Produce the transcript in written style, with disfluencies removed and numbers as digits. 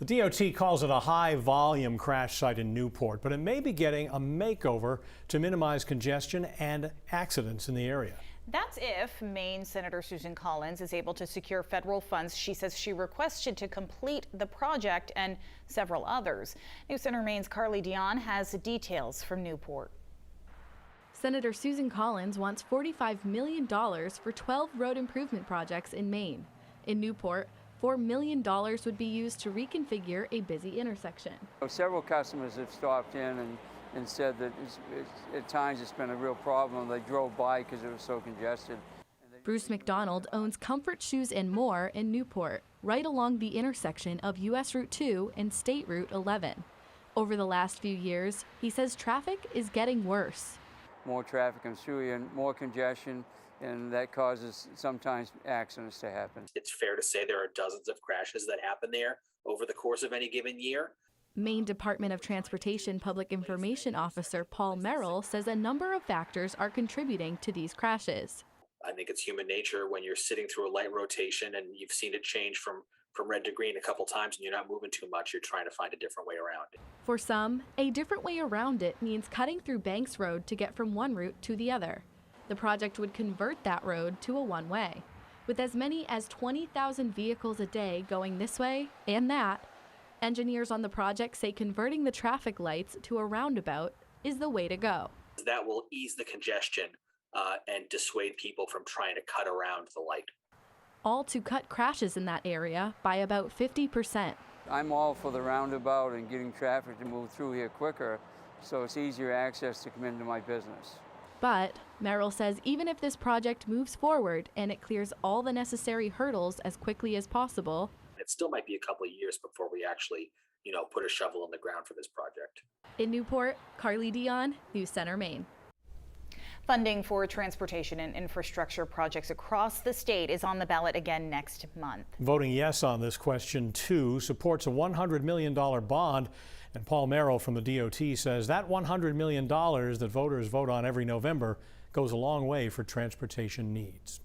The DOT calls it a high-volume crash site in Newport, but it may be getting a makeover to minimize congestion and accidents in the area. That's if Maine Senator Susan Collins is able to secure federal funds she says she requested to complete the project, and several others. News Center Maine's Carly Dion has details from Newport. Senator Susan Collins wants $45 million for 12 road improvement projects in Maine. In Newport, $4 million would be used to reconfigure a busy intersection. Several customers have stopped in and said that at times it's been a real problem. They drove by because it was so congested. Bruce McDonald owns Comfort Shoes and More in Newport, right along the intersection of U.S. Route 2 and State Route 11. Over the last few years, he says traffic is getting worse. More traffic comes through and more congestion, and that causes sometimes accidents to happen. It's fair to say there are dozens of crashes that happen there over the course of any given year. Maine Department of Transportation Public Information Officer Paul Merrill says a number of factors are contributing to these crashes. I think it's human nature when you're sitting through a light rotation and you've seen it change from red to green a couple times and you're not moving too much, you're trying to find a different way around it. For some, a different way around it means cutting through Banks Road to get from one route to the other. The project would convert that road to a one-way. With as many as 20,000 vehicles a day going this way and that, engineers on the project say converting the traffic lights to a roundabout is the way to go. That will ease the congestion and dissuade people from trying to cut around the light. All to cut crashes in that area by about 50%. I'm all for the roundabout and getting traffic to move through here quicker, so it's easier access to come into my business. But Merrill says even if this project moves forward and it clears all the necessary hurdles as quickly as possible, it still might be a couple of years before we actually, put a shovel in the ground for this project. In Newport, Carly Dion, News Center, Maine. Funding for transportation and infrastructure projects across the state is on the ballot again next month. Voting yes on this question, too, supports a $100 million bond. And Paul Merrill from the DOT says that $100 million that voters vote on every November goes a long way for transportation needs.